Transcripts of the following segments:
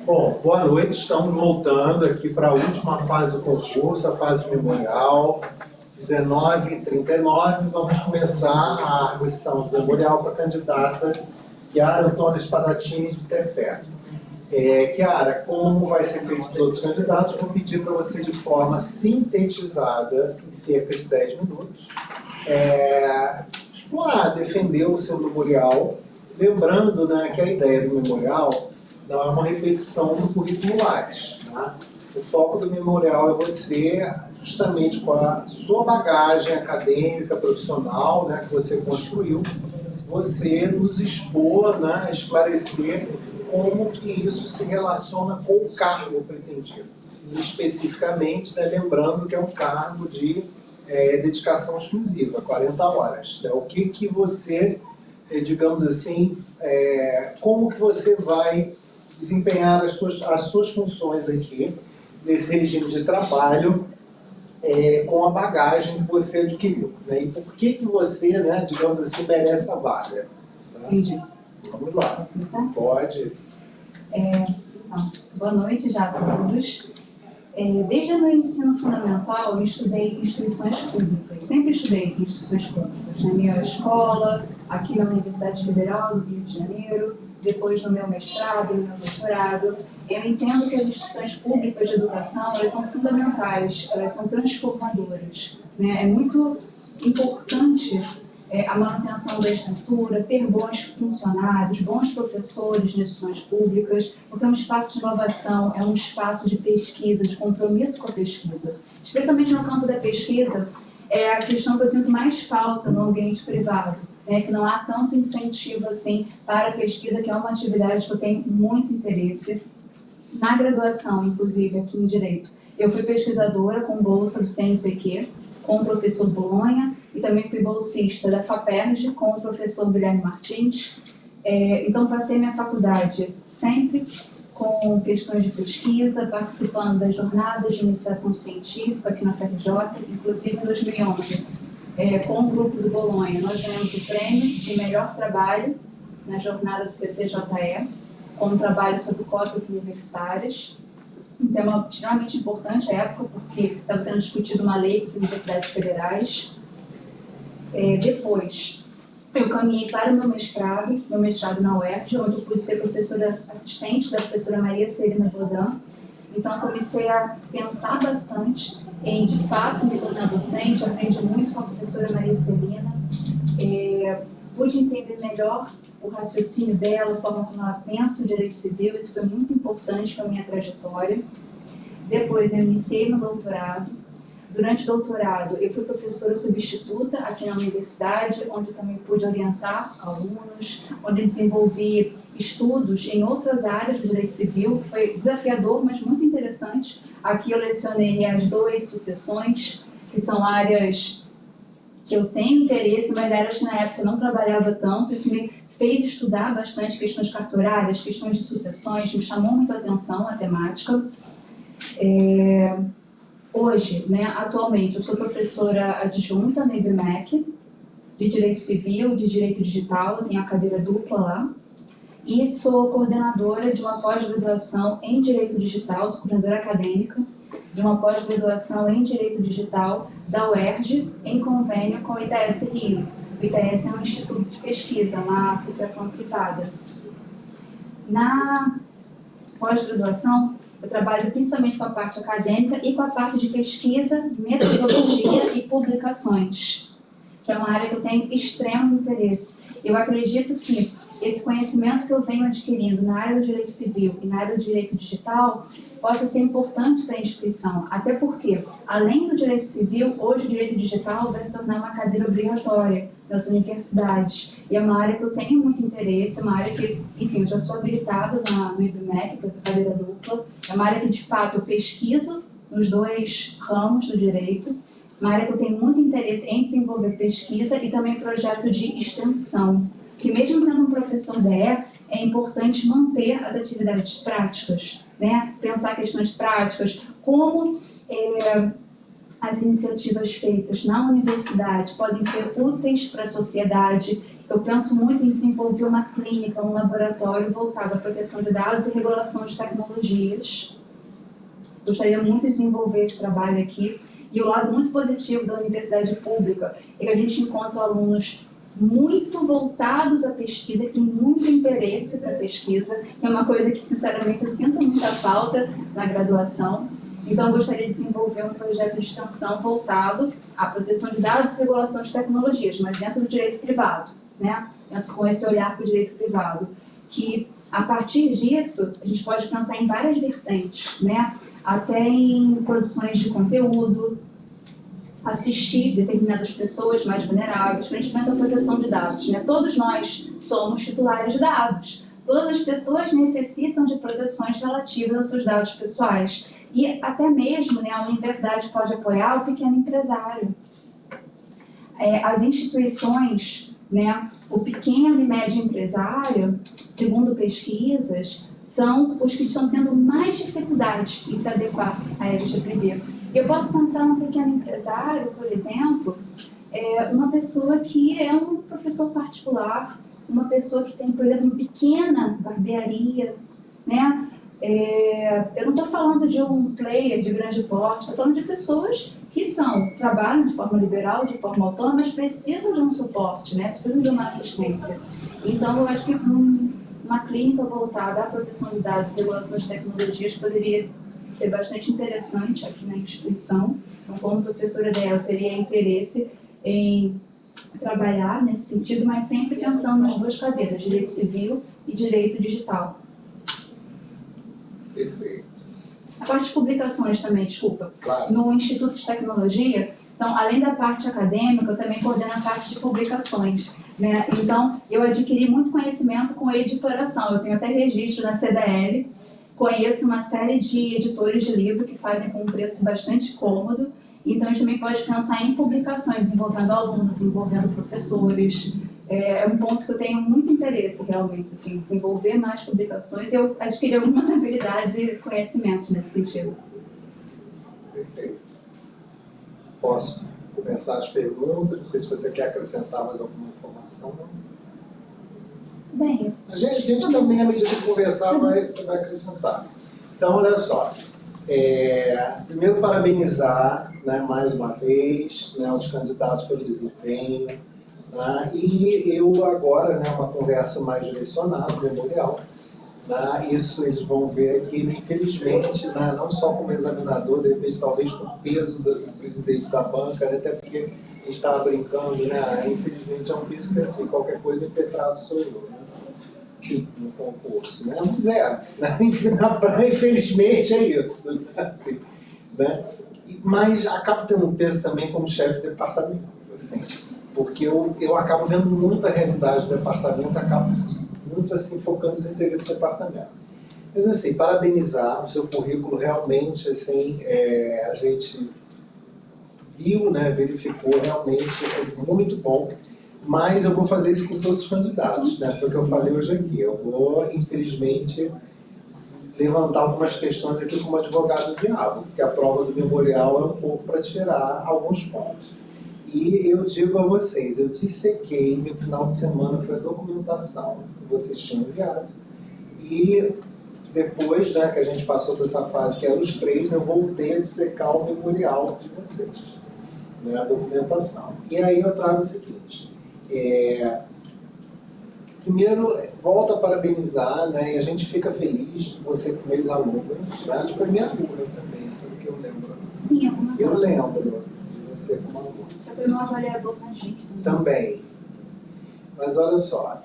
Bom, boa noite. Estamos voltando aqui para a última fase do concurso, a fase memorial, 19h39. Vamos começar a arguição do memorial para a candidata Chiara Antônia Spadatini de Tefé. Chiara, como vai ser feito para os outros candidatos, vou pedir para você de forma sintetizada, em cerca de 10 minutos, explorar, defender o seu memorial, lembrando, né, que a ideia do memorial não é uma repetição do currículo Lattes. Né? O foco do memorial é você, justamente com a sua bagagem acadêmica, profissional, né, que você construiu, você nos expor, né, esclarecer como que isso se relaciona com o cargo pretendido. E especificamente, né, lembrando que é um cargo de dedicação exclusiva, 40 horas. Né? O que você, digamos assim, como que você vai desempenhar as suas funções aqui, nesse regime de trabalho, com a bagagem que você adquiriu. Né? E por que você, né, digamos assim, merece a vaga. Tá? Entendi. Vamos lá. Posso começar? Pode. Então, boa noite já a todos. Desde o meu ensino fundamental, eu estudei instituições públicas. Sempre estudei em instituições públicas. Na minha escola, aqui na Universidade Federal do Rio de Janeiro, depois no meu mestrado, no meu doutorado. Eu entendo que as instituições públicas de educação, elas são fundamentais, elas são transformadoras. Né? É muito importante a manutenção da estrutura, ter bons funcionários, bons professores nas instituições públicas, porque é um espaço de inovação, é um espaço de pesquisa, de compromisso com a pesquisa. Especialmente no campo da pesquisa, é a questão que eu sinto mais falta no ambiente privado, né, que não há tanto incentivo assim para a pesquisa, que é uma atividade que eu tenho muito interesse. Na graduação, inclusive, aqui em Direito, eu fui pesquisadora com bolsa do CNPq, com o professor Bolonha, e também fui bolsista da FAPERJ com o professor Guilherme Martins. Então, passei minha faculdade sempre com questões de pesquisa, participando das jornadas de iniciação científica aqui na FRJ, inclusive em 2011, com o grupo do Bolonha, nós ganhamos o prêmio de melhor trabalho na jornada do CCJE, com um trabalho sobre cotas universitárias. Um tema extremamente importante à época, porque estava sendo discutido uma lei para as universidades federais. Depois, eu caminhei para o meu mestrado na UERJ, onde eu pude ser professora assistente da professora Maria Celina Bodan. Então, eu comecei a pensar bastante em, de fato, me tornar docente. Aprendi muito com a professora Maria Celina. Pude entender melhor o raciocínio dela, a forma como ela pensa o direito civil. Isso foi muito importante para a minha trajetória. Depois, eu iniciei no doutorado. Durante o doutorado, eu fui professora substituta aqui na universidade, onde eu também pude orientar alunos, onde eu desenvolvi estudos em outras áreas do direito civil. Foi desafiador, mas muito interessante. Aqui eu lecionei as 2 sucessões, que são áreas que eu tenho interesse, mas áreas que na época eu não trabalhava tanto. Isso me fez estudar bastante questões cartorárias, questões de sucessões, me chamou muito a atenção a temática. Hoje, né, atualmente, eu sou professora adjunta na IBMEC, de Direito Civil, de Direito Digital, eu tenho a cadeira dupla lá, e sou coordenadora de uma pós-graduação em Direito Digital, sou coordenadora acadêmica de uma pós-graduação em Direito Digital da UERJ, em convênio com o ITS Rio. O ITS é um instituto de pesquisa, uma associação privada. Na pós-graduação, eu trabalho principalmente com a parte acadêmica e com a parte de pesquisa, metodologia e publicações, que é uma área que eu tenho extremo interesse. Eu acredito que esse conhecimento que eu venho adquirindo na área do direito civil e na área do direito digital possa ser importante para a instituição, até porque, além do direito civil, hoje o direito digital vai se tornar uma cadeira obrigatória nas universidades. E é uma área que eu tenho muito interesse, é uma área que, enfim, eu já sou habilitada no IBMEC, para a cadeira dupla, é uma área que, de fato, eu pesquiso nos 2 ramos do direito, uma área que eu tenho muito interesse em desenvolver pesquisa e também projeto de extensão, que mesmo sendo um professor da é importante manter as atividades práticas, né? Pensar questões práticas, como as iniciativas feitas na universidade podem ser úteis para a sociedade eu penso muito em desenvolver uma clínica, um laboratório voltado à proteção de dados e regulação de tecnologias. Gostaria muito de desenvolver esse trabalho aqui. E o lado muito positivo da universidade pública é que a gente encontra alunos muito voltados à pesquisa, que têm muito interesse para a pesquisa, que é uma coisa que, sinceramente, eu sinto muita falta na graduação. Então, eu gostaria de desenvolver um projeto de extensão voltado à proteção de dados e regulação de tecnologias, mas dentro do direito privado, né? Dentro com esse olhar para o direito privado, que, a partir disso, a gente pode pensar em várias vertentes, né? Até em produções de conteúdo, assistir determinadas pessoas mais vulneráveis, quando a gente pensa em proteção de dados, né? Todos nós somos titulares de dados. Todas as pessoas necessitam de proteções relativas aos seus dados pessoais. E até mesmo, né, a universidade pode apoiar o pequeno empresário. As instituições, né, o pequeno e médio empresário, segundo pesquisas, são os que estão tendo mais dificuldade em se adequar à LGPD. Eu posso pensar num pequeno empresário, por exemplo, uma pessoa que é um professor particular, uma pessoa que tem, por exemplo, uma pequena barbearia, né? Eu não estou falando de um player de grande porte, estou falando de pessoas que trabalham de forma liberal, de forma autônoma, mas precisam de um suporte, né? Precisam de uma assistência. Então, eu acho que uma clínica voltada à proteção de dados e regulação de tecnologias poderia ser bastante interessante aqui na instituição. Então, como professora dela, eu teria interesse em trabalhar nesse sentido, mas sempre pensando nas duas cadeiras, direito civil e direito digital. Perfeito. A parte de publicações também, desculpa. Claro. No Instituto de Tecnologia, então, além da parte acadêmica, eu também coordeno a parte de publicações, né? Então, eu adquiri muito conhecimento com editoração. Eu tenho até registro na CDL, conheço uma série de editores de livro que fazem com um preço bastante cômodo. Então, a gente também pode pensar em publicações envolvendo alunos, envolvendo professores. É um ponto que eu tenho muito interesse, realmente, assim, desenvolver mais publicações. Eu adquiri algumas habilidades e conhecimentos nesse sentido. Perfeito. Posso começar as perguntas? Não sei se você quer acrescentar mais alguma informação. Bem, A gente também, à medida que conversar, você vai acrescentar. Então, olha só. Primeiro, parabenizar, né, mais uma vez, né, os candidatos pelo desempenho. Né, e eu agora, né, uma conversa mais direcionada, memorial. Né, isso eles vão ver aqui, infelizmente, né, não só como examinador, de repente, talvez com o peso do presidente da banca, né, até porque a gente estava brincando, né, infelizmente é um peso que, assim, qualquer coisa impetrado sou eu, né, tipo, no concurso, né, mas né, infelizmente é isso, né, assim, né, mas acabo tendo um peso também como chefe de departamento, assim, porque eu acabo vendo muita realidade do departamento, acabo muito assim focando nos interesses do departamento. Mas assim, parabenizar o seu currículo, realmente assim, a gente viu, né, verificou, realmente é muito bom, mas eu vou fazer isso com todos os candidatos, né, foi o que eu falei hoje aqui. Eu vou, infelizmente, levantar algumas questões aqui como advogado do diabo, porque a prova do memorial é um pouco para tirar alguns pontos. E eu digo a vocês, eu dissequei, no final de semana foi a documentação que vocês tinham enviado. E depois, né, que a gente passou por essa fase que era os três, eu voltei a dissecar o memorial de vocês, né, a documentação. E aí eu trago o seguinte, primeiro, volto a parabenizar, né, e a gente fica feliz, você como ex-aluna, né, acho que foi minha aluna também, pelo que eu lembro. Sim, algumas Eu aulas. lembro de você como aluna. Já foi meu avaliador na GIC Também. Mas olha só,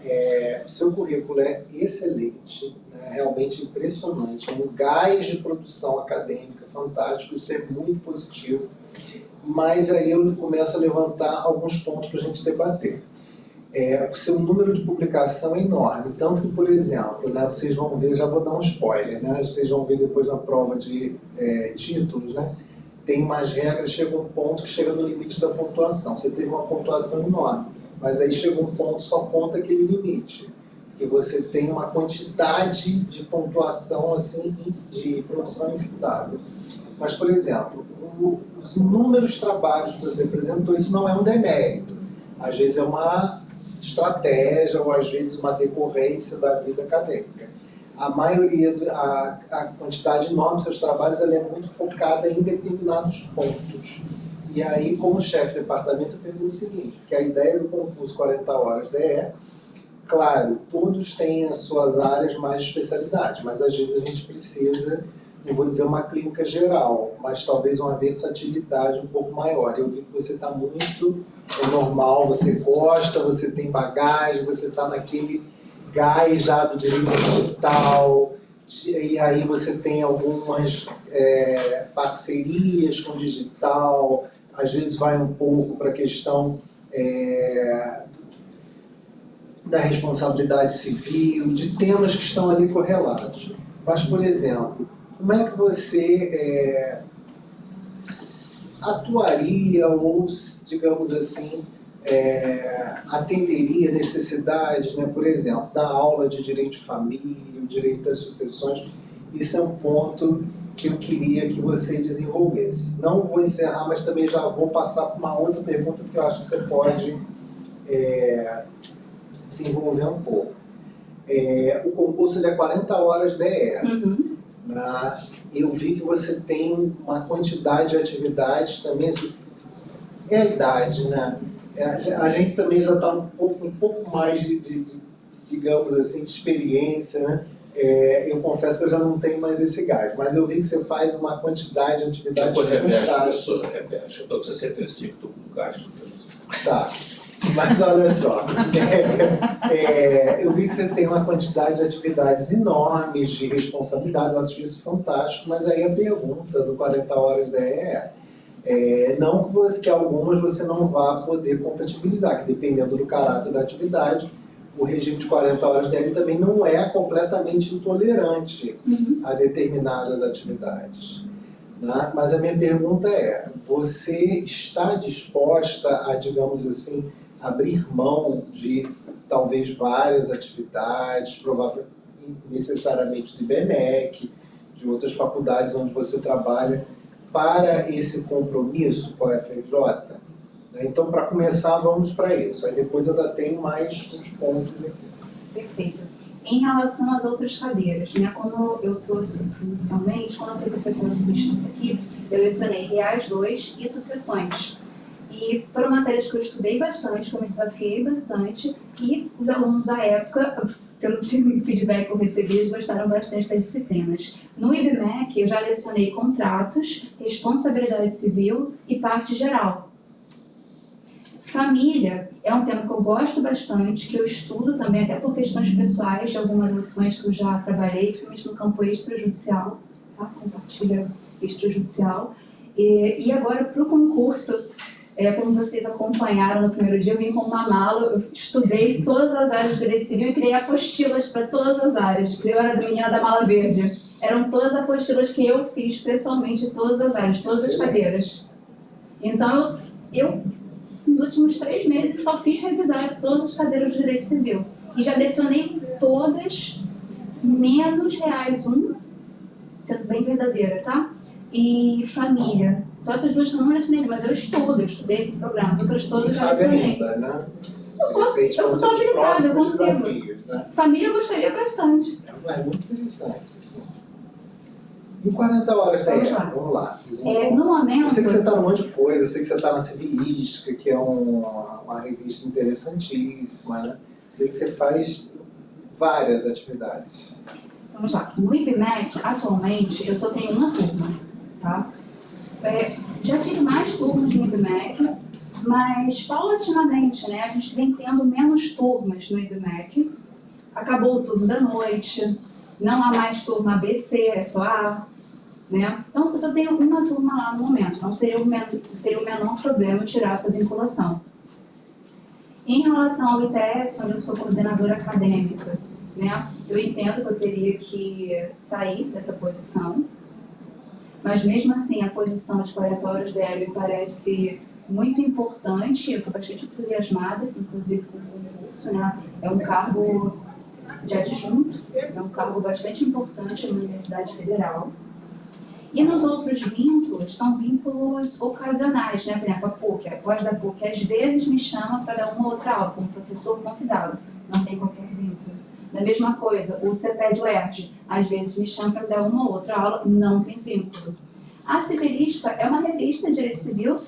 o seu currículo é excelente, né, realmente impressionante, um gás de produção acadêmica fantástico, isso é muito positivo, mas aí eu começo a levantar alguns pontos para a gente debater. O seu número de publicação é enorme, tanto que, por exemplo, né, vocês vão ver, já vou dar um spoiler, né, vocês vão ver depois na prova de títulos, né, tem umas regras, chega um ponto que chega no limite da pontuação. Você teve uma pontuação enorme, mas aí chega um ponto só conta aquele limite. Porque você tem uma quantidade de pontuação assim, de produção infindável. Mas, por exemplo, os inúmeros trabalhos que você apresentou, isso não é um demérito. Às vezes é uma estratégia ou às vezes uma decorrência da vida acadêmica. A maioria, a quantidade enorme dos seus trabalhos, ela é muito focada em determinados pontos. E aí, como chefe de departamento, eu pergunto o seguinte, porque a ideia do concurso 40 horas DE, claro, todos têm as suas áreas mais de especialidade, mas às vezes a gente precisa, não vou dizer uma clínica geral, mas talvez uma versatilidade um pouco maior. Eu vi que você está muito normal, você gosta, você tem bagagem, você está naquele gás já do direito digital, e aí você tem algumas parcerias com o digital, às vezes vai um pouco para a questão da responsabilidade civil, de temas que estão ali correlatos. Mas, por exemplo, como é que você atuaria ou, digamos assim, atenderia necessidades, né, por exemplo, da aula de direito de família, o direito às sucessões? Isso é um ponto que eu queria que você desenvolvesse. Não vou encerrar, mas também já vou passar para uma outra pergunta, porque eu acho que você pode desenvolver um pouco. O concurso é 40 horas DE. Uhum. Eu vi que você tem uma quantidade de atividades também, assim, é a idade, né? A gente também já está um pouco mais digamos assim, de experiência, né? Eu confesso que eu já não tenho mais esse gás, mas eu vi que você faz uma quantidade de atividades fantásticas. Repete, eu estou com 65, estou com gás. Tá, mas olha só, eu vi que você tem uma quantidade de atividades enormes, de responsabilidades, acho isso fantástico, mas aí a pergunta do 40 horas não que algumas você não vá poder compatibilizar, que dependendo do caráter da atividade, o regime de 40 horas dele também não é completamente intolerante a determinadas atividades. Né? Mas a minha pergunta é, você está disposta a, digamos assim, abrir mão de talvez várias atividades, provavelmente necessariamente do IBMEC, de outras faculdades onde você trabalha, para esse compromisso com a FRJ? Então, para começar, vamos para isso. Aí depois eu ainda tenho mais uns pontos aqui. Perfeito. Em relação às outras cadeiras, né, como eu trouxe inicialmente, quando eu fui professora substituta aqui, eu lecionei Reais 2 e Sucessões. E foram matérias que eu estudei bastante, que eu me desafiei bastante, e os alunos à época, pelo feedback que eu recebi, eles gostaram bastante das disciplinas. No IBMEC, eu já lecionei contratos, responsabilidade civil e parte geral. Família é um tema que eu gosto bastante, que eu estudo também, até por questões pessoais, de algumas lições que eu já trabalhei, principalmente no campo extrajudicial, tá? Compartilha extrajudicial. E agora, para o concurso, como vocês acompanharam no primeiro dia, eu vim com uma mala, eu estudei todas as áreas de direito civil e criei apostilas para todas as áreas. Eu era a menina da mala verde. Eram todas as apostilas que eu fiz pessoalmente, todas as áreas, todas as cadeiras. Então, eu nos últimos 3 meses, só fiz revisar todas as cadeiras de direito civil. E já lecionei todas, menos Reais 1, sendo bem verdadeira, tá? E família. Só essas duas que eu não lecionei, mas eu estudei o programa. Outras todas já lecionei. Ainda, né? Eu sou habilitada, eu consigo. Desafios, né? Família eu gostaria bastante. É muito interessante, assim. Em 40 horas vamos lá. No momento... Eu sei que você está num monte de coisa, eu sei que você está na Civilística, que é uma revista interessantíssima, né? Eu sei que você faz várias atividades. Vamos lá. No IBMEC, atualmente, eu só tenho uma turma, tá? Já tive mais turmas no IBMEC, mas paulatinamente, né? A gente vem tendo menos turmas no IBMEC. Acabou o turno da noite, não há mais turma ABC, é só A. Né? Então, eu só tenho uma turma lá no momento, não teria o menor problema tirar essa vinculação. Em relação ao ITS, onde eu sou coordenadora acadêmica, né, eu entendo que eu teria que sair dessa posição, mas mesmo assim a posição de 40 horas dela me parece muito importante, eu estou bastante entusiasmada, inclusive com o concurso, né? É um cargo de adjunto, é um cargo bastante importante na Universidade Federal. E nos outros vínculos, são vínculos ocasionais, né? Por exemplo, a PUC, a pós da PUC, às vezes me chama para dar uma outra aula, como professor convidado, não tem qualquer vínculo. Da mesma coisa, o CEPED UERJ, às vezes me chama para dar uma outra aula, não tem vínculo. A Civilística é uma revista de direito civil,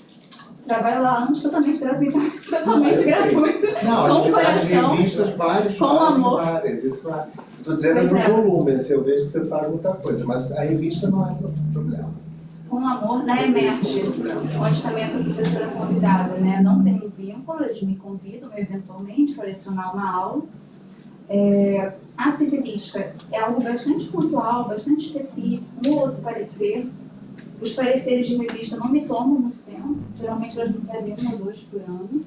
trabalho lá há anos totalmente gratuito, totalmente gratuito. Não, com atividades de coração, revistas, vários com fazem amor. várias. Isso não é... Estou dizendo Pois no é. volume, assim, eu vejo que você faz muita coisa, mas a revista não é problema. Com amor na Emerge, onde também eu sou professora convidada, né? Não tenho vínculo, eles me convidam eventualmente para lecionar uma aula. A civilística é algo bastante pontual, bastante específico, um ou outro parecer. Os pareceres de revista não me tomam muito tempo, geralmente elas me pedem 1 ou 2 por ano.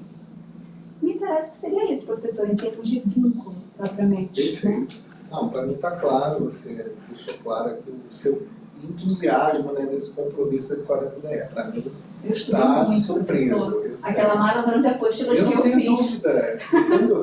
Me parece que seria isso, professor, em termos de vínculo, propriamente. Perfeito. Não, para mim está claro, você deixou claro aqui o seu entusiasmo, né, desse compromisso de 40DE. Para mim, Eu estudei está muito, surpreso. professor. Aquela maratona de apostilas Eu que não eu tenho fiz. dúvida.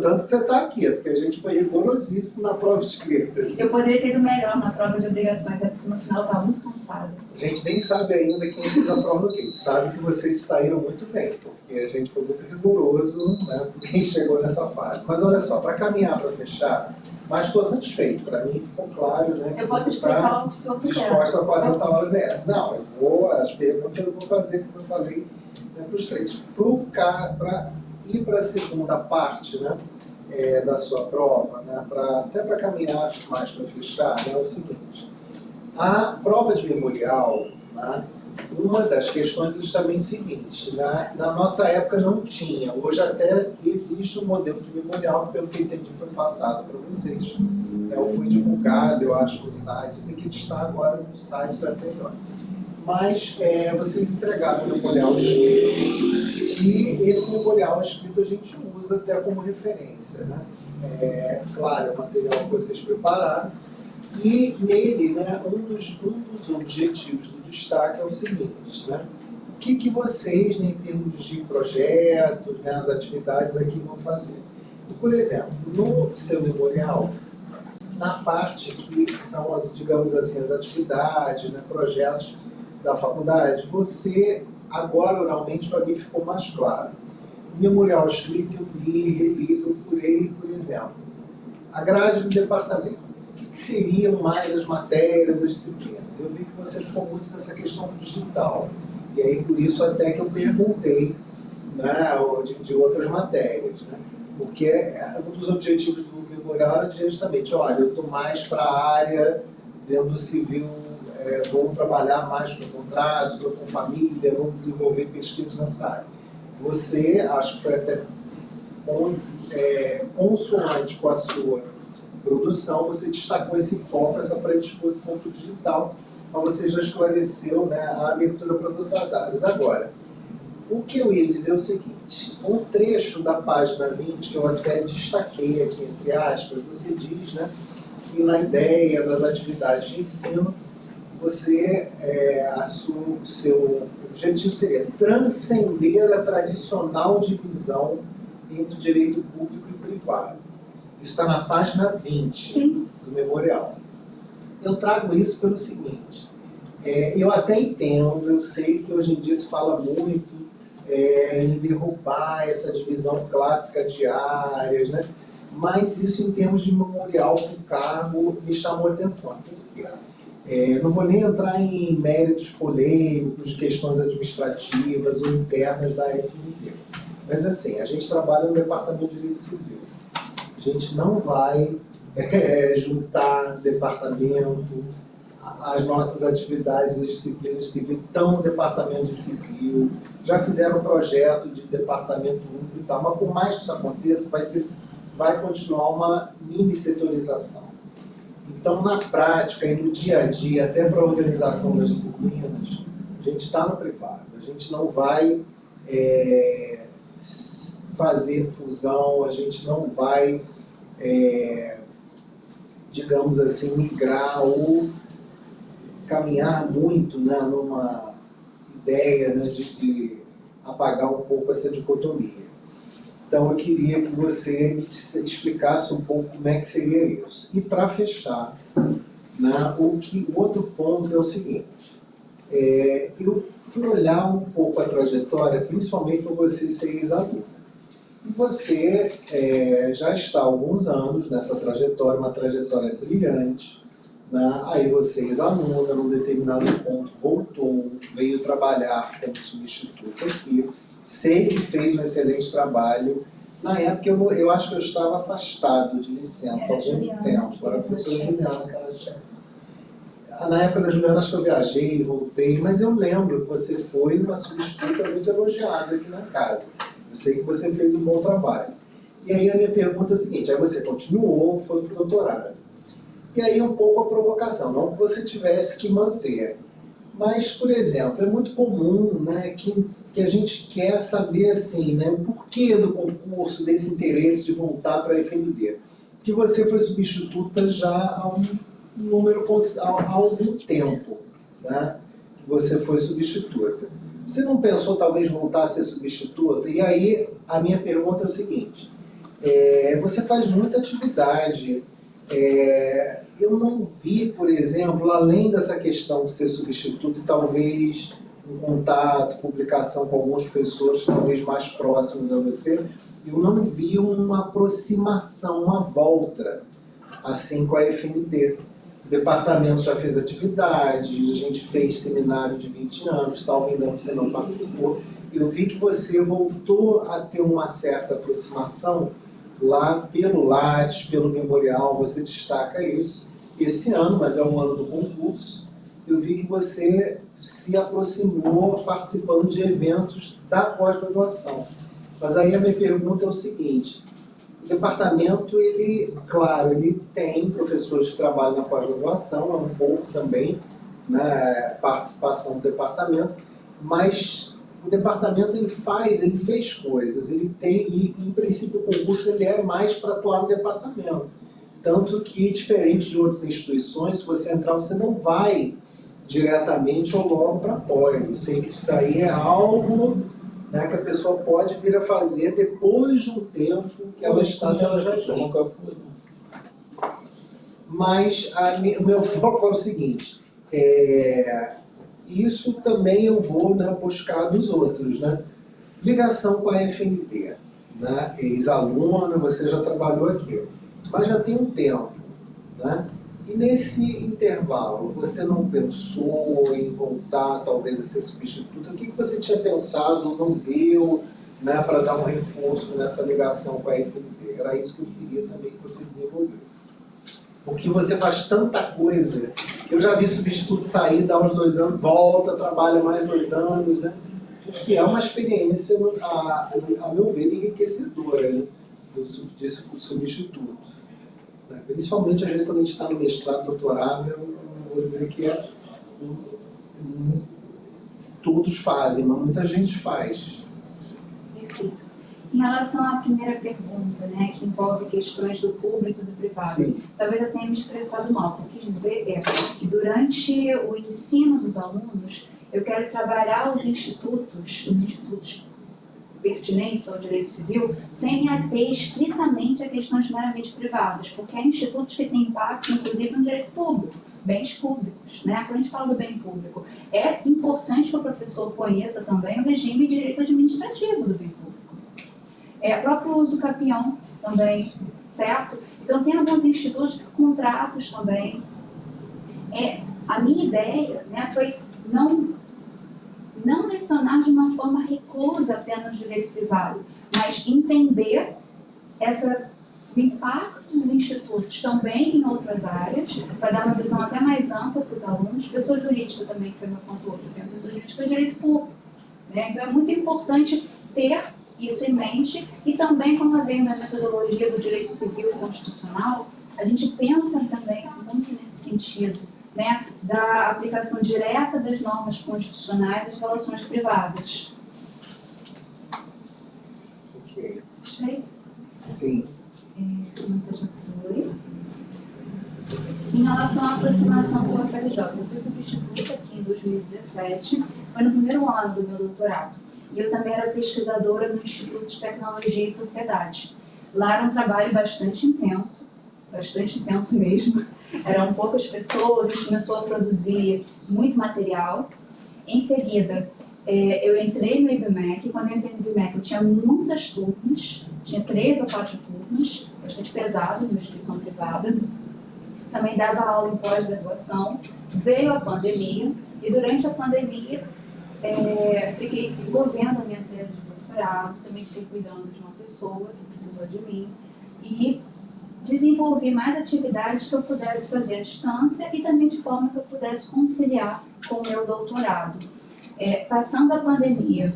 Tanto que você está aqui, é porque a gente foi rigorosíssimo na prova escrita. Assim. Eu poderia ter ido melhor na prova de obrigações, é porque no final eu estava muito cansada. A gente nem sabe ainda quem fez a prova do quê. A gente sabe que vocês saíram muito bem, porque a gente foi muito rigoroso, né, com quem chegou nessa fase. Mas olha só, para caminhar, para fechar, mas estou satisfeito. Para mim ficou claro, né, que Eu posso você explicar o está que o senhor quiser. disposta a 40 horas dela. Não, as perguntas eu vou fazer, como eu falei, né, para os três. Para ir para a segunda parte, né, da sua prova, né, até para caminhar mais para fechar, né, é o seguinte. A prova de memorial, né, uma das questões é justamente o seguinte, né, na nossa época não tinha, hoje até existe um modelo de memorial que, pelo que eu entendi, foi passado para vocês. Ou foi divulgado, eu acho, no site, eu sei que ele está agora no site da FEJOC. Mas vocês entregaram o memorial escrito, e esse memorial escrito a gente usa até como referência, né? Claro, é o material que vocês prepararam, e nele, né, um dos objetivos do destaque é o seguinte, né? O que vocês, né, em termos de projetos, né, as atividades aqui vão fazer? E, por exemplo, no seu memorial, na parte que são, digamos assim, as atividades, né, projetos da faculdade, você, agora oralmente, para mim ficou mais claro. O memorial escrito eu li, reli, procurei, por exemplo, a grade do departamento. O que seriam mais as matérias, as disciplinas? Eu vi que você ficou muito nessa questão do digital. E aí, por isso, até que eu perguntei, né, de outras matérias. Né? Porque um dos objetivos do memorial era justamente, olha, eu estou mais para a área dentro do civil, vou trabalhar mais com contratos ou com família, vou desenvolver pesquisas nessa área. Você, acho que foi até consoante com a sua produção, você destacou esse foco, essa predisposição para o digital, mas você já esclareceu, né, a abertura para outras áreas. Agora, o que eu ia dizer é o seguinte, um trecho da página 20, que eu até destaquei aqui, entre aspas, você diz, né, que na ideia das atividades de ensino, você, o seu objetivo seria transcender a tradicional divisão entre o direito público e privado. Isso está na página 20 do memorial. Eu trago isso pelo seguinte, eu até entendo, eu sei que hoje em dia se fala muito em derrubar essa divisão clássica de áreas, né? Mas isso em termos de memorial do cargo me chamou a atenção. Por quê? Não vou nem entrar em méritos polêmicos, questões administrativas ou internas da FNT. Mas assim, a gente trabalha no Departamento de Direito Civil. A gente não vai juntar departamento, as nossas atividades, as disciplinas civis estão no Departamento de Civil, já fizeram um projeto de departamento único e tal, mas por mais que isso aconteça, vai continuar uma mini setorização. Então, na prática e no dia a dia, até para a organização das disciplinas, a gente está no privado, a gente não vai fazer fusão, a gente não vai, digamos assim, migrar ou caminhar muito, né, numa ideia, né, de apagar um pouco essa dicotomia. Então eu queria que você me explicasse um pouco como é que seria isso. E para fechar, né, o outro ponto é o seguinte, Eu fui olhar um pouco a trajetória, principalmente por você ser ex-aluno. E você já está há alguns anos nessa trajetória, uma trajetória brilhante, né? Aí você, ex-aluna, num determinado ponto, voltou, veio trabalhar como substituto aqui. Sei que fez um excelente trabalho. Na época, eu acho que eu estava afastado de licença há algum tempo. Era a professora Juliana que era chefe. Na época da Juliana, acho que eu viajei, voltei, mas eu lembro que você foi uma substituta muito elogiada aqui na casa. Eu sei que você fez um bom trabalho. E aí a minha pergunta é o seguinte, aí você continuou, foi para o doutorado. E aí um pouco a provocação, não que você tivesse que manter. Mas, por exemplo, é muito comum, né, que a gente quer saber assim, né, o porquê do concurso, desse interesse de voltar para a FND. Que você foi substituta já há há algum tempo, né, que você foi substituta. Você não pensou talvez voltar a ser substituta? E aí a minha pergunta é o seguinte, você faz muita atividade, eu não vi, por exemplo, além dessa questão de ser substituto, talvez um contato, publicação com alguns professores talvez mais próximos a você, eu não vi uma aproximação, uma volta, assim, com a FND. O departamento já fez atividade, a gente fez seminário de 20 anos, salvo engano, você não participou. Eu vi que você voltou a ter uma certa aproximação lá pelo Lattes, pelo Memorial, você destaca isso. Esse ano, mas é um ano do concurso, eu vi que você se aproximou participando de eventos da pós-graduação. Mas aí a minha pergunta é o seguinte, o departamento, claro, ele tem professores que trabalham na pós-graduação, é um pouco também, né, participação do departamento, mas o departamento ele fez coisas, ele tem, e em princípio o concurso ele é mais para atuar no departamento. Tanto que, diferente de outras instituições, se você entrar, você não vai diretamente ou logo para pós. Eu sei que isso daí é algo, né, que a pessoa pode vir a fazer depois de um tempo que ela está se ela já Eu nunca fui. Mas o meu foco é o seguinte, isso também eu vou, né, buscar dos outros, né? Ligação com a FND, né? Ex-aluna, você já trabalhou aqui, mas já tem um tempo, né? E nesse intervalo, você não pensou em voltar talvez a ser substituta? O que você tinha pensado, não deu, né, para dar um reforço nessa ligação com a FND? Era isso que eu queria também que você desenvolvesse. Porque você faz tanta coisa. Eu já vi substituto sair, dá uns 2 anos, volta, trabalha mais 2 anos, né? Porque é uma experiência, a meu ver, enriquecedora, né, de substituto. Principalmente, às vezes, quando a gente está no mestrado, doutorado, eu não vou dizer que todos fazem, mas muita gente faz. Perfeito. Em relação à primeira pergunta, né, que envolve questões do público e do privado, Sim. Talvez eu tenha me expressado mal. O que eu quis dizer é que durante o ensino dos alunos, eu quero trabalhar os institutos pertinentes ao direito civil, sem me ater estritamente a questões meramente privadas, porque há institutos que têm impacto, inclusive, no direito público, bens públicos, né? Quando a gente fala do bem público, é importante que o professor conheça também o regime de direito administrativo do bem público. O próprio uso capião também, certo? Então, tem alguns institutos, contratos também. A minha ideia, né, foi não lecionar de uma forma reclusa apenas o direito privado, mas entender o impacto dos institutos também em outras áreas, para dar uma visão até mais ampla para os alunos. Pessoa jurídica também, que foi meu ponto hoje, eu pessoa jurídica é direito público, né? Então é muito importante ter isso em mente, e também, como vem da metodologia do direito civil e constitucional, a gente pensa também muito nesse sentido, né, da aplicação direta das normas constitucionais às relações privadas. Ok. Satisfeito? Sim. Você já foi. Em relação à aproximação com a FRJ, eu fui substituta aqui em 2017, foi no primeiro ano do meu doutorado. E eu também era pesquisadora no Instituto de Tecnologia e Sociedade. Lá era um trabalho bastante intenso mesmo. Eram poucas pessoas, a gente começou a produzir muito material, Em seguida, eu entrei no IBMEC. Quando eu entrei no IBMEC, eu tinha muitas turmas, tinha 3 ou 4 turmas, bastante pesado, numa instituição privada. Também dava aula em pós-graduação. Veio a pandemia, e durante a pandemia, fiquei desenvolvendo a minha tese de doutorado, também fiquei cuidando de uma pessoa que precisou de mim, e desenvolvi mais atividades que eu pudesse fazer à distância e também de forma que eu pudesse conciliar com o meu doutorado. Passando a pandemia,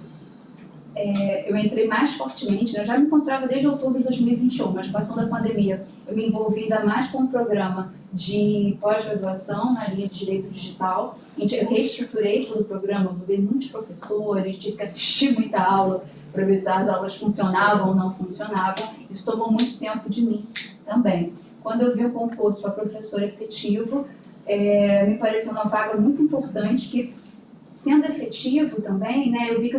eu entrei mais fortemente, né? Eu já me encontrava desde outubro de 2021, mas passando a pandemia, eu me envolvi ainda mais com um programa de pós-graduação na linha de Direito Digital. Eu reestruturei todo o programa, mudei muitos professores, tive que assistir muita aula para ver se as aulas funcionavam ou não funcionavam. Isso tomou muito tempo de mim também. Quando eu vi o concurso para professor efetivo, me pareceu uma vaga muito importante que, sendo efetivo também, né, eu vi que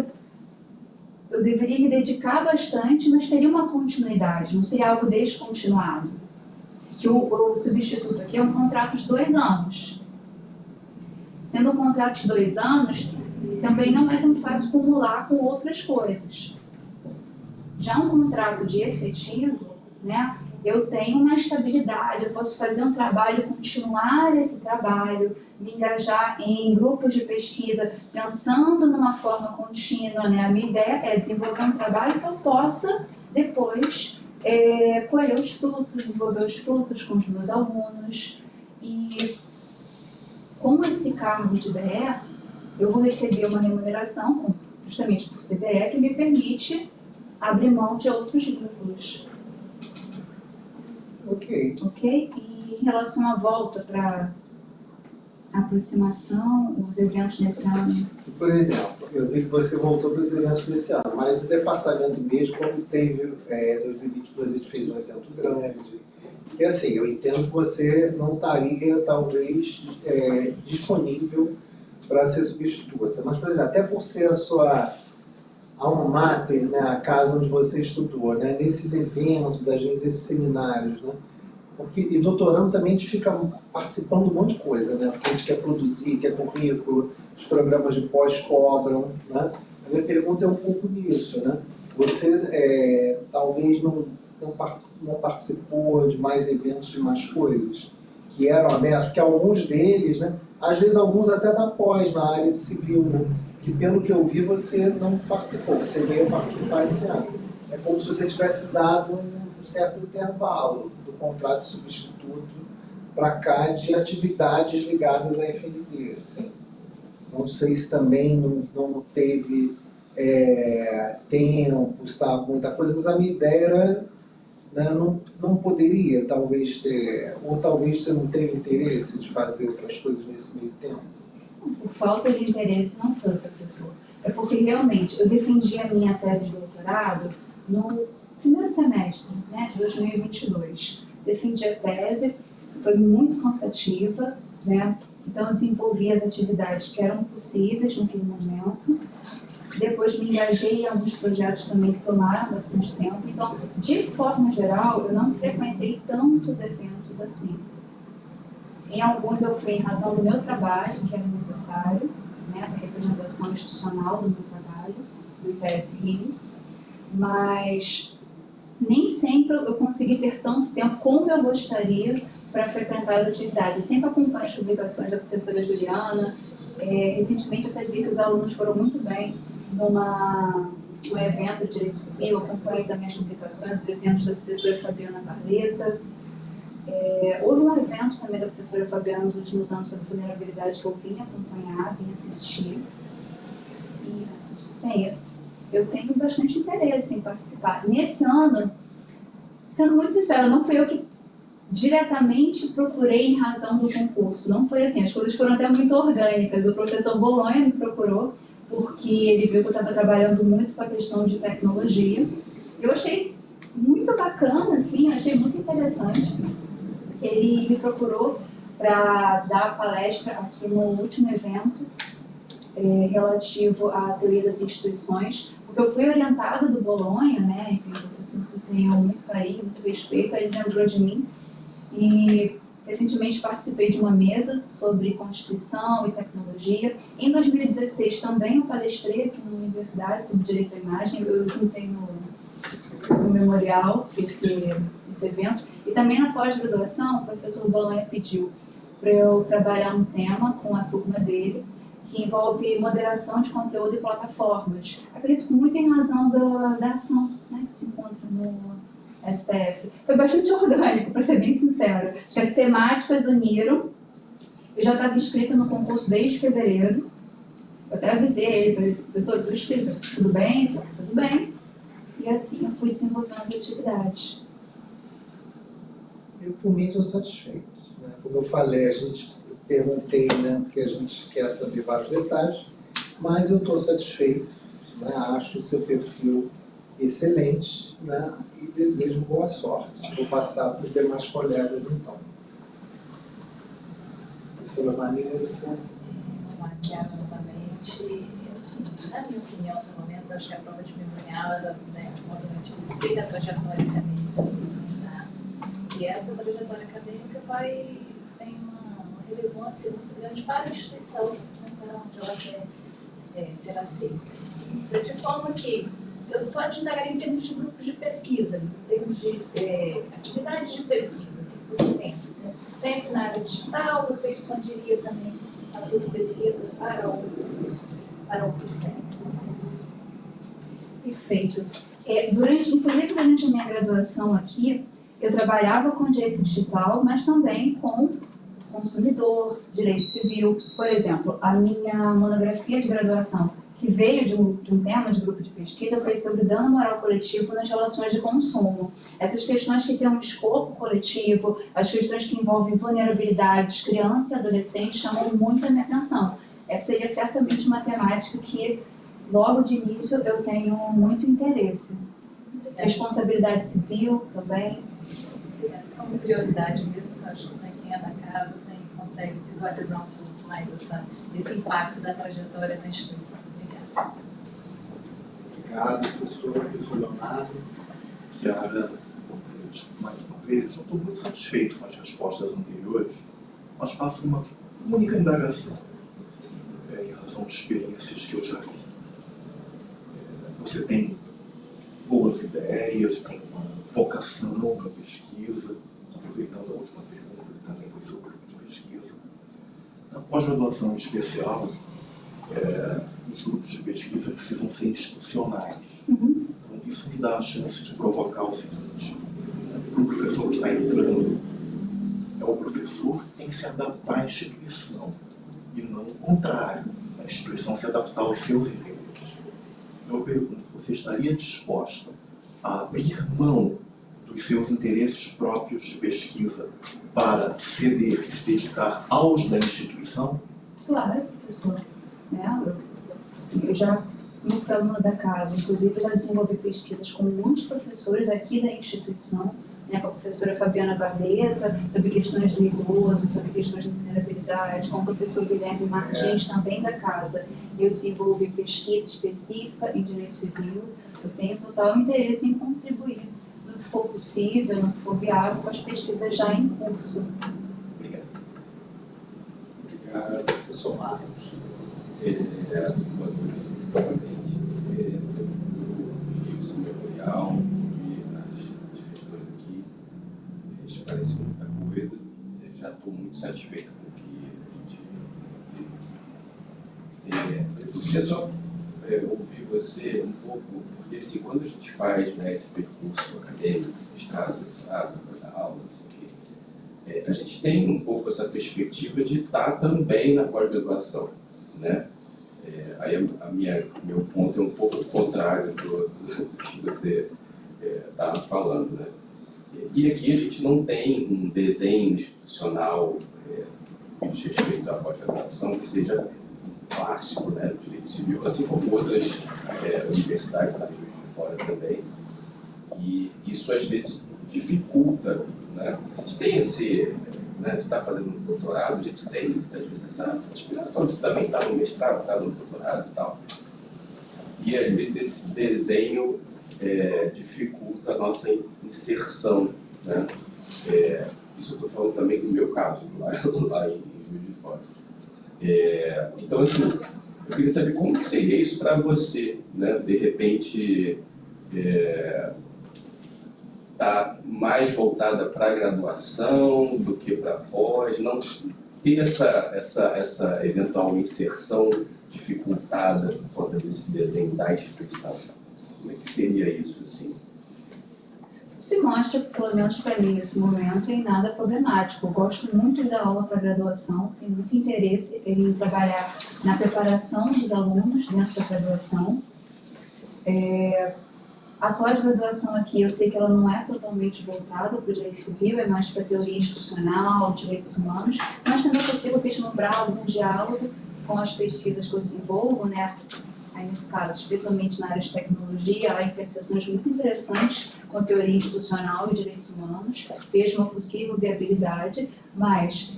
eu deveria me dedicar bastante, mas teria uma continuidade, não seria algo descontinuado. Que o substituto aqui é um contrato de 2 anos. Sendo um contrato de 2 anos, também não é tão fácil acumular com outras coisas. Já um contrato de efetivo, né, eu tenho uma estabilidade, eu posso fazer um trabalho, continuar esse trabalho, me engajar em grupos de pesquisa, pensando numa forma contínua, né? A minha ideia é desenvolver um trabalho que eu possa, depois, colher os frutos, desenvolver os frutos com os meus alunos. E com esse cargo de DE, eu vou receber uma remuneração, justamente por ser DE, que me permite abrir mão de outros vínculos. Ok. Ok? E em relação à volta para aproximação, os eventos desse ano? Por exemplo, eu vi que você voltou para os eventos desse ano, mas o departamento mesmo, quando teve 2022, a gente fez um evento grande. E assim, eu entendo que você não estaria, talvez, disponível para ser substituta. Mas, por exemplo, até por ser a sua alma mater, né, a casa onde você estudou, né, nesses eventos, às vezes esses seminários, né, e doutorando também a gente fica participando de um monte de coisa, né, porque a gente quer produzir, quer currículo, os programas de pós cobram, né. A minha pergunta é um pouco nisso, né, você talvez não participou de mais eventos, de mais coisas que eram abertos, porque alguns deles, né, às vezes alguns até da pós, na área de civil, né, que pelo que eu vi você não participou, você veio participar esse ano. É como se você tivesse dado um certo intervalo do contrato de substituto para cá de atividades ligadas à FND. Assim. Não sei se também não teve tempo, estava muita coisa, mas a minha ideia era, né, não poderia talvez ter, ou talvez você não teve interesse de fazer outras coisas nesse meio tempo. Por falta de interesse não foi, professor. É porque realmente eu defendi a minha tese de doutorado no primeiro semestre, né, de 2022. Defendi a tese, foi muito cansativa, né, então eu desenvolvi as atividades que eram possíveis naquele momento. Depois me engajei em alguns projetos também que tomaram bastante tempo. Então, de forma geral, eu não frequentei tantos eventos assim. Em alguns eu fui em razão do meu trabalho, que era necessário, né, para a representação institucional do meu trabalho, do ITS Rio, mas nem sempre eu consegui ter tanto tempo como eu gostaria para frequentar as atividades. Eu sempre acompanho as publicações da professora Juliana, recentemente eu até vi que os alunos foram muito bem num evento de direito civil, acompanho também as publicações, os eventos da professora Fabiana Barleta. Houve um evento também da professora Fabiana nos últimos anos sobre vulnerabilidade que eu vim acompanhar, vim assistir. E, eu tenho bastante interesse em participar. Nesse ano, sendo muito sincera, não fui eu que diretamente procurei em razão do concurso. Não foi assim, as coisas foram até muito orgânicas. O professor Bolonha me procurou porque ele viu que eu estava trabalhando muito com a questão de tecnologia. Eu achei muito bacana, assim, eu achei muito interessante. Ele me procurou para dar palestra aqui no último evento relativo à teoria das instituições, porque eu fui orientada do Bolonha, né, enfim, um professor que eu tenho muito carinho, muito respeito, aí ele lembrou de mim, e Recentemente participei de uma mesa sobre Constituição e Tecnologia. Em 2016 também eu palestrei aqui na universidade sobre direito à imagem. Eu juntei no memorial esse evento. E também na pós-graduação, o professor Bolanha pediu para eu trabalhar um tema com a turma dele, que envolve moderação de conteúdo e plataformas. Acredito muito em razão da ação, né, que se encontra no STF. Foi bastante orgânico, para ser bem sincero. Acho que as temáticas uniram. Eu já estava inscrita no concurso desde fevereiro. Eu até avisei ele, falei, professor, estou inscrita, tudo bem? Ele falou, tudo bem. E assim eu fui desenvolvendo as atividades. Eu, por mim, estou satisfeito, né? Como eu falei, eu perguntei, né, porque a gente quer saber vários detalhes, mas eu estou satisfeito, né? Acho o seu perfil excelente, né? E desejo boa sorte. Vou passar para os demais colegas, então. Professora Vanessa. Quero novamente, assim, na minha opinião, pelo menos, acho que a prova de memorial, ela, né, obviamente, explica a trajetória acadêmica, né? E essa trajetória acadêmica tem uma relevância muito grande para a instituição, né, para onde ela quer ser aceita. De forma que eu só te indagaria em termos de grupos de pesquisa, em termos de atividades de pesquisa. O que você pensa? Sempre na área digital, você expandiria também as suas pesquisas para outros temas? Perfeito. Inclusive, durante a minha graduação aqui, eu trabalhava com direito digital, mas também com consumidor, direito civil. Por exemplo, a minha monografia de graduação, que veio de um tema de grupo de pesquisa, foi sobre dano moral coletivo nas relações de consumo. Essas questões que têm um escopo coletivo, as questões que envolvem vulnerabilidades, criança e adolescente, chamam muito a minha atenção. Essa seria certamente uma temática que, logo de início, eu tenho muito interesse. Responsabilidade civil também. Só uma curiosidade mesmo, eu acho que quem é da casa consegue visualizar um pouco mais esse impacto da trajetória da instituição. Obrigado, professor Leonardo. Chiara, mais uma vez, eu estou muito satisfeito com as respostas anteriores, mas faço uma única indagação, em razão de experiências que eu já vi. Você tem boas ideias, tem uma vocação para pesquisa, aproveitando a última pergunta, que também foi sobre o grupo de pesquisa. Na pós-graduação especial, os grupos de pesquisa precisam ser institucionais. Então, isso me dá a chance de provocar o seguinte: para o professor que está entrando, é o professor que tem que se adaptar à instituição, e não o contrário, a instituição se adaptar aos seus interesses. Então, eu pergunto, você estaria disposta a abrir mão dos seus interesses próprios de pesquisa para ceder e se dedicar aos da instituição? Claro, professor. Eu já, como aluna da casa, inclusive, já desenvolvi pesquisas com muitos professores aqui da instituição, né, com a professora Fabiana Barleta, sobre questões do idoso, sobre questões de vulnerabilidade, com o professor Guilherme Martins, também da casa. Eu desenvolvi pesquisa específica em direito civil. Eu tenho total interesse em contribuir no que for possível, no que for viável, com as pesquisas já em curso. Obrigado. Obrigado, professor Marcos. Boa noite, novamente. Eu sou memorial, vi as questões aqui, esclareceu muita coisa. Já estou muito satisfeito com o que a gente teve. Eu queria só ouvir você um pouco, porque assim, quando a gente faz, né, esse percurso acadêmico, mestrado, doutorado, aula, não sei o quê, a gente tem um pouco essa perspectiva de estar também na pós-graduação, né? Aí meu ponto é um pouco o contrário do que você estava falando, né? E aqui a gente não tem um desenho institucional que diz respeito à pós-graduação que seja um clássico, né, do direito civil, assim como outras universidades da Juiz de Fora também. E isso às vezes dificulta, né? A gente tem esse... Né, você está fazendo um doutorado, a gente tem muitas vezes essa aspiração de também estar no mestrado, estar no doutorado e tal. E às vezes esse desenho dificulta a nossa inserção, né? Isso eu estou falando também do meu caso, lá em Juiz de Fora. Então, assim, eu queria saber como que seria isso para você, né? De repente, tá mais voltada para a graduação do que para pós, não ter essa eventual inserção dificultada por conta desse desenho da instituição. Como é que seria isso, assim? Se mostra, pelo menos para mim, nesse momento, em nada problemático. Eu gosto muito da aula para graduação, tenho muito interesse em trabalhar na preparação dos alunos dentro da graduação. A pós-graduação aqui, eu sei que ela não é totalmente voltada para o direito civil, é mais para teoria institucional, direitos humanos, mas também consigo vislumbrar algum diálogo com as pesquisas que eu desenvolvo, né? Aí, nesse caso, especialmente na área de tecnologia, há interseções muito interessantes com teoria institucional e direitos humanos, vejo uma possível viabilidade, mas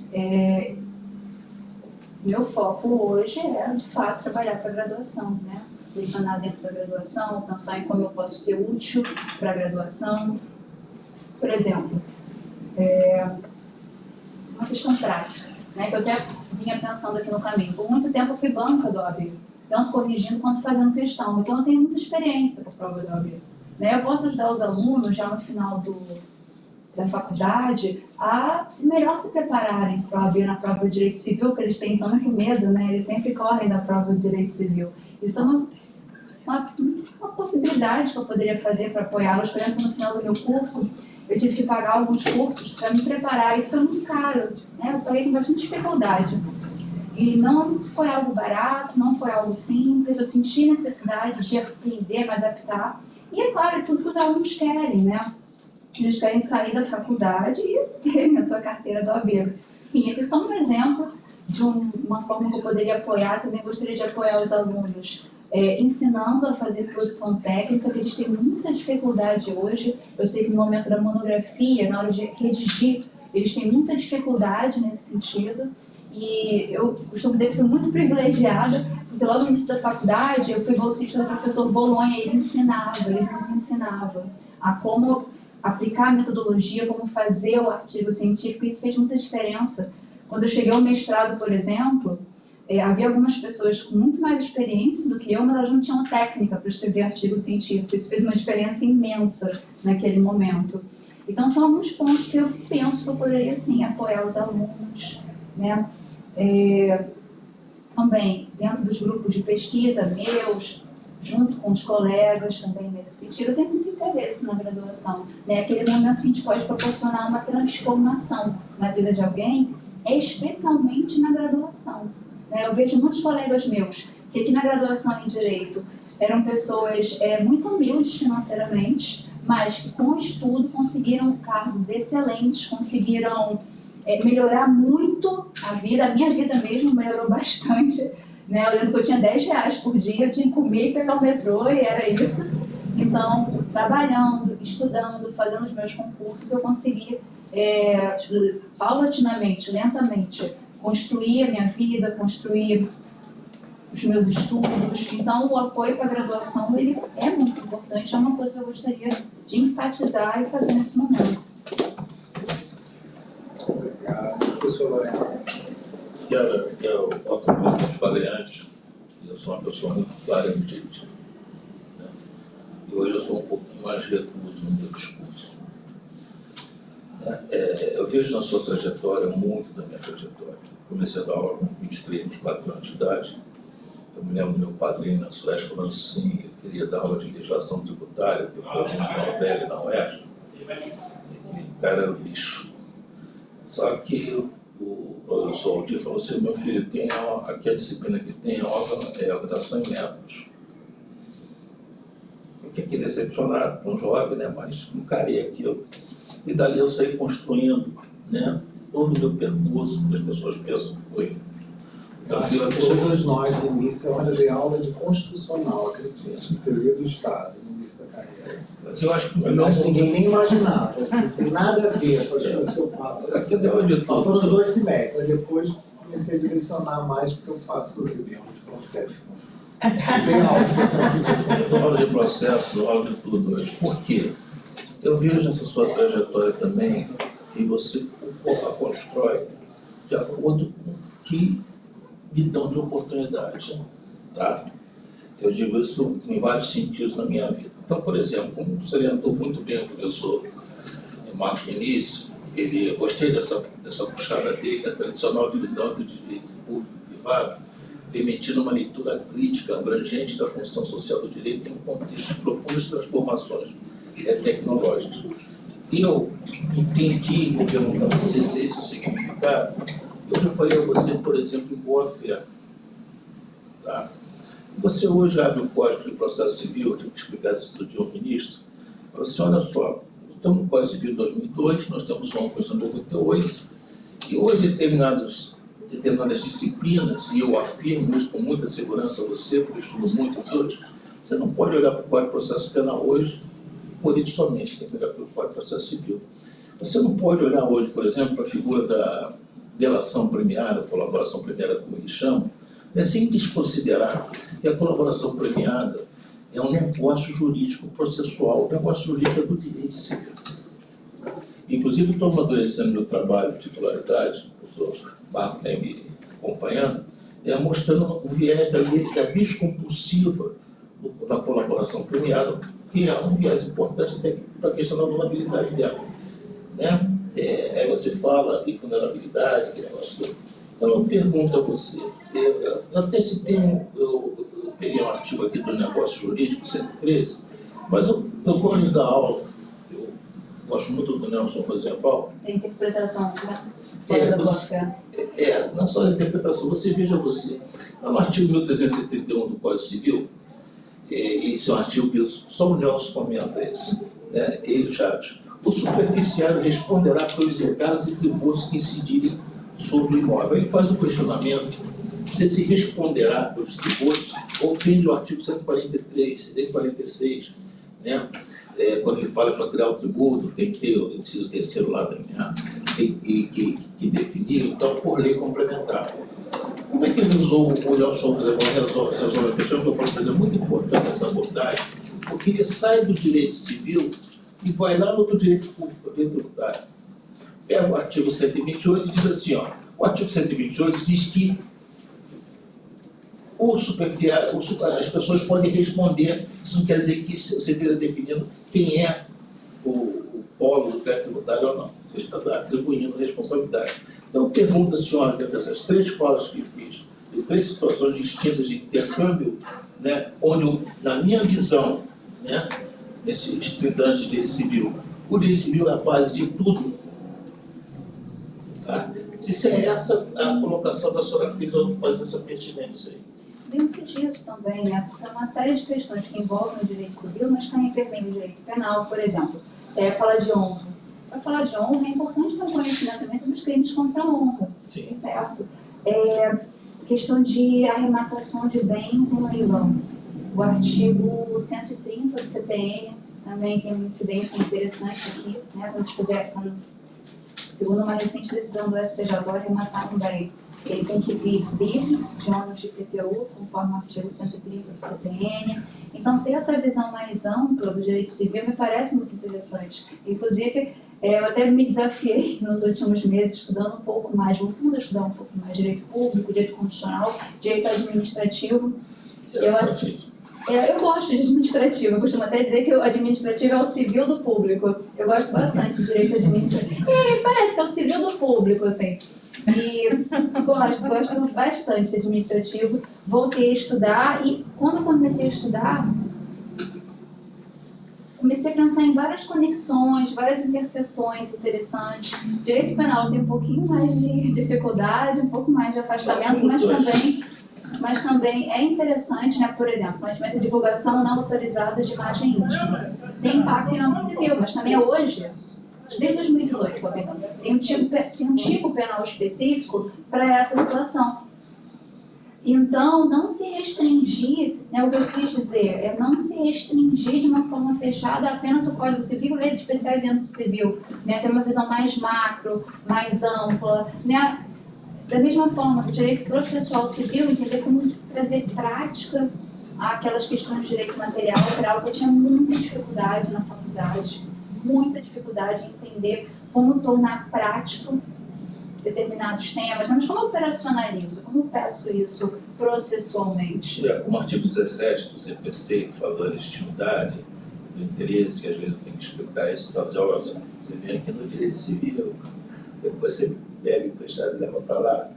meu foco hoje é, de fato, trabalhar para a graduação, né? Lecionar dentro da graduação, pensar em como eu posso ser útil para a graduação. Por exemplo, uma questão prática, né, que eu até vinha pensando aqui no caminho. Por muito tempo eu fui banca do OAB, tanto corrigindo quanto fazendo questão. Então eu tenho muita experiência com a prova do OAB. Né, eu posso ajudar os alunos já no final da faculdade a melhor se prepararem para a OAB na prova de Direito Civil, porque eles têm tanto medo, né? Eles sempre correm da prova de Direito Civil. Isso é uma possibilidade que eu poderia fazer para apoiá-los. Por exemplo, no final do meu curso, eu tive que pagar alguns cursos para me preparar. Isso foi muito caro, né? Eu paguei com bastante dificuldade. E não foi algo barato, não foi algo simples. Eu senti necessidade de aprender, me adaptar. E é claro, é tudo que os alunos querem, né? Eles querem sair da faculdade e terem a sua carteira do OAB. E esse é só um exemplo de uma forma que eu poderia apoiar. Também gostaria de apoiar os alunos ensinando a fazer produção técnica, que eles têm muita dificuldade hoje. Eu sei que no momento da monografia, na hora de redigir, eles têm muita dificuldade nesse sentido. E eu costumo dizer que fui muito privilegiada, porque logo no início da faculdade eu fui bolsista do professor Bolonha, e ele nos ensinava a como aplicar a metodologia, como fazer o artigo científico. Isso fez muita diferença. Quando eu cheguei ao mestrado, por exemplo, havia algumas pessoas com muito mais experiência do que eu, mas elas não tinham técnica para escrever artigo científico. Isso fez uma diferença imensa naquele momento. Então, são alguns pontos que eu penso que eu poderia, sim, apoiar os alunos, né? Também, dentro dos grupos de pesquisa meus, junto com os colegas também nesse sentido, eu tenho muito interesse na graduação, né? Aquele momento que a gente pode proporcionar uma transformação na vida de alguém, especialmente na graduação. Eu vejo muitos colegas meus que aqui na graduação em Direito eram pessoas muito humildes financeiramente, mas que com o estudo conseguiram cargos excelentes, conseguiram melhorar muito a vida. A minha vida mesmo melhorou bastante. Né? Eu lembro que eu tinha R$10 por dia, eu tinha que comer e pegar o metrô e era isso. Então, trabalhando, estudando, fazendo os meus concursos, eu consegui paulatinamente, lentamente, construir a minha vida, construir os meus estudos. Então, o apoio para a graduação ele é muito importante, é uma coisa que eu gostaria de enfatizar e fazer nesse momento. Obrigado. Professor Lorena. Eu como eu falei antes, eu sou uma pessoa muito clara no direito. Né? E hoje eu sou um pouquinho mais recluso no meu discurso. Eu vejo na sua trajetória, muito da minha trajetória. Comecei a dar aula com 23, 24 anos de idade. Eu me lembro do meu padrinho na Suécia falando assim, eu queria dar aula de legislação tributária, porque eu fui aluno mais velho na UERJ. Aquele cara era o bicho. Só que o professor Aldir falou assim, meu filho, aqui a disciplina que tem é organização em métodos. Eu fiquei decepcionado com um jovem, né, mas encarei aquilo. E dali eu saí construindo, né, todo o meu percurso, que as pessoas pensam que foi tranquilo. Todos nós, no início, eu dei aula de constitucional, acredito, de teoria do Estado, no início da carreira. Mas eu acho que o melhor... Mas ninguém nem imaginava, assim, não tem nada a ver com as coisas que eu faço. Aqui deu de tudo. Foram os 2 semestres, aí depois comecei a direcionar mais, porque eu faço aula de processo. Tem aula de processo. Aula de processo, aula de tudo hoje. Por quê? Eu vejo nessa sua trajetória também que você, por a constrói de acordo com o que me dão de oportunidade, tá? Eu digo isso em vários sentidos na minha vida. Então, por exemplo, como salientou muito bem o professor Marcos Vinícius, eu gostei dessa puxada dele, da tradicional divisão entre direito público e privado, permitindo uma leitura crítica, abrangente da função social do direito em um contexto de profundas transformações tecnológicas. E eu entendi, vou perguntar a você se esse é o significado, eu já falei a você, por exemplo, em boa-fé. Tá? Você hoje abre o Código de Processo Civil, eu tive que explicar isso do dia ao ministro, fala assim, olha só, estamos no Código Civil de 2002, nós temos uma Constituição de 98, e hoje determinadas disciplinas, e eu afirmo isso com muita segurança a você, porque eu estudo muito hoje, você não pode olhar para o Código de Processo Penal hoje por isso somente, tem que olhar para o Código de Processo Civil. Você não pode olhar hoje, por exemplo, para a figura da delação premiada, colaboração premiada, como eles chamam, sem desconsiderar que a colaboração premiada é um negócio jurídico processual, o negócio jurídico é do direito civil. Inclusive, estou amadurecendo meu trabalho de titularidade, o professor Marco tem me acompanhando, mostrando o viés da via compulsiva da colaboração premiada, que é um viés importante para a questão da vulnerabilidade dela. Né? Aí você fala em vulnerabilidade, que negócio todo. Então, eu pergunto a você, eu até citei eu peguei um artigo aqui do Negócio Jurídico, 113, mas eu gosto de dar aula, eu gosto muito do Nelson Rosenval. Tem interpretação, né? Fora da boa-fé. Não só a interpretação, veja você, no artigo 1331 do Código Civil, esse é um artigo que só o Nelson comenta isso, né? Ele, Chaves, o superficiário responderá pelos encargos e tributos que incidirem sobre o imóvel. Ele faz um questionamento, se esse responderá pelos tributos ofende o artigo 143, 146, né? Quando ele fala para criar o tributo, tem que ter o inciso terceiro lá da minha, tem que definir, então, por lei complementar. Como é que ele resolve a questão que eu falo para ele? É muito importante essa abordagem, porque ele sai do direito civil e vai lá no outro direito público, direito tributário. Pega o artigo 128 e diz assim, ó, o artigo 128 diz que as pessoas podem responder, isso não quer dizer que você esteja definindo quem é o polo do crédito tributário ou não, você está atribuindo responsabilidade. Então, pergunta, senhora, dentro dessas três falas que fiz, de três situações distintas de intercâmbio, né, onde, na minha visão, né, nesses 30 anos de direito civil, o direito civil é a base de tudo. Tá? Se é essa a colocação da senhora Filha, eu vou fazer essa pertinência aí. Dentro disso também, né, porque é uma série de questões que envolvem o direito civil, mas também intervêm no direito penal, por exemplo, falar de honra. Para falar de honra, é importante ter um conhecimento também sobre os crimes contra a honra. Sim. Certo? Questão de arrematação de bens em leilão. O artigo 130 do CPN também tem uma incidência interessante aqui, né? Segundo uma recente decisão do STJ, arrematar um bem, ele tem que vir livre de ônus de IPTU, conforme o artigo 130 do CPN. Então, ter essa visão mais ampla do direito civil me parece muito interessante. Inclusive, eu até me desafiei nos últimos meses estudando um pouco mais, voltando a estudar um pouco mais direito público, direito constitucional, direito administrativo. Eu gosto de administrativo, eu costumo até dizer que o administrativo é o civil do público. Eu gosto bastante de direito administrativo. Parece que é o civil do público, assim. E gosto bastante de administrativo. Voltei a estudar e quando eu comecei a estudar, comecei a pensar em várias conexões, várias interseções interessantes. Direito penal tem um pouquinho mais de dificuldade, um pouco mais de afastamento, mas também é interessante, né? Por exemplo, conhecimento de divulgação não autorizada de imagem íntima. Tem impacto em âmbito civil, mas também hoje, desde 2018, se eu não me engano, tem um tipo penal específico para essa situação. Então, não se restringir, né, o que eu quis dizer, é não se restringir de uma forma fechada apenas o Código Civil, leis especiais em âmbito civil, né, ter uma visão mais macro, mais ampla, né, da mesma forma, o direito processual civil, entender como trazer prática àquelas questões de direito material, era algo que eu tinha muita dificuldade na faculdade, muita dificuldade em entender como tornar prático determinados temas, mas como eu operacionalizo, como eu peço isso processualmente? Como artigo 17 do CPC, que fala da legitimidade, do interesse, que às vezes eu tenho que explicar isso em sala de aula. Você vem aqui no direito civil, depois você pega o fechado e leva para lá.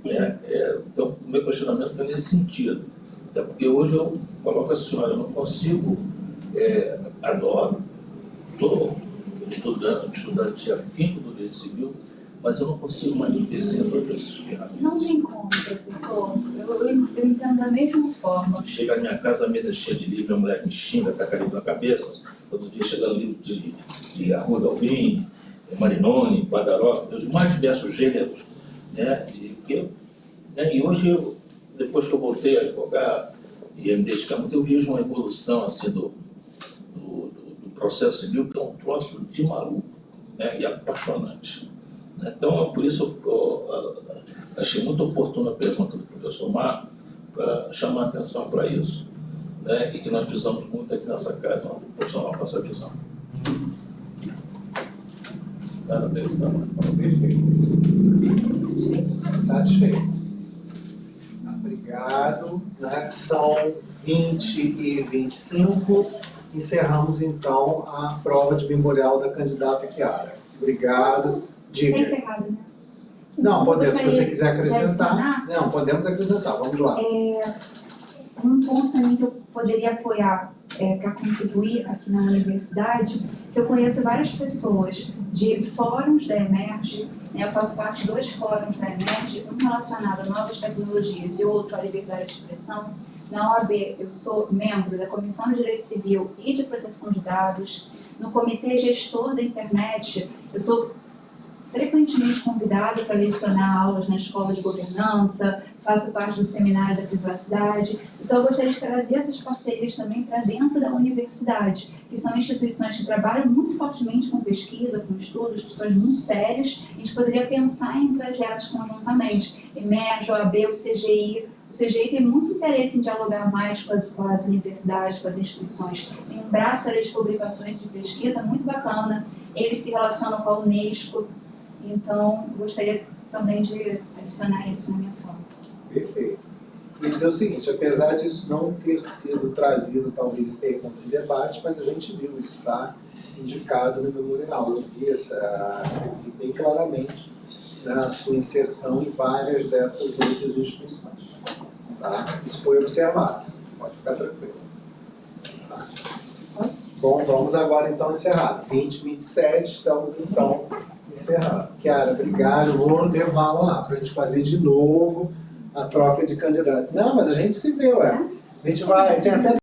Né? Então, o meu questionamento foi nesse sentido. Até porque hoje eu coloco a senhora, eu não consigo, adoro, sou estudante afinco do direito civil, mas eu não consigo mais viver sem as outras ferramentas. Não tem como, professor. Eu entendo da mesma forma. Chega na minha casa, a mesa é cheia de livro, a mulher me xinga, taca livro na cabeça. Todo dia chega livro de Arruda Alvim, Marinoni, Badaró, dos mais diversos gêneros. Né? E hoje, depois que eu voltei a advogar e a me dedicar muito, eu vejo uma evolução assim, do processo civil, que é um troço de maluco, né? E apaixonante. Então, por isso, eu achei muito oportuna a pergunta do professor Marco, para chamar a atenção para isso, né? E que nós precisamos muito aqui nessa casa, um profissional com essa visão. Perfeito. Satisfeito. Obrigado. Né? São 20h25. Encerramos, então, a prova de memorial da candidata Chiara. Obrigado. Diga. Está encerrado, né? Não, podemos, se você Gostaria quiser de acrescentar. adicionar? Não, podemos acrescentar, vamos lá. Um ponto também que eu poderia apoiar para contribuir aqui na universidade, que eu conheço várias pessoas de fóruns da Emerge, né, eu faço parte de 2 fóruns da Emerge, um relacionado a novas tecnologias e outro à liberdade de expressão. Na OAB, eu sou membro da Comissão de Direito Civil e de Proteção de Dados. No Comitê Gestor da Internet, eu sou frequentemente convidada para lecionar aulas na escola de governança, faço parte do seminário da privacidade. Então, eu gostaria de trazer essas parcerias também para dentro da universidade, que são instituições que trabalham muito fortemente com pesquisa, com estudos, instituições muito sérias. A gente poderia pensar em projetos conjuntamente. Emerge, OAB, o CGI. O CGI tem muito interesse em dialogar mais com as universidades, com as instituições. Tem um braço ali de publicações de pesquisa muito bacana. Eles se relacionam com a Unesco. Então, gostaria também de adicionar isso na minha fala. Perfeito. E dizer o seguinte, apesar disso não ter sido trazido, talvez, em perguntas e debates, mas a gente viu isso está indicado no memorial. Eu vi bem claramente, né, a sua inserção em várias dessas outras instituições. Tá? Isso foi observado. Pode ficar tranquilo. Tá? Posso? Bom, vamos agora então encerrar. 20h27, estamos então encerrando. Chiara, obrigado. Eu vou levá-la lá para a gente fazer de novo a troca de candidato. Não, mas a gente se vê, ué. A gente vai, tem até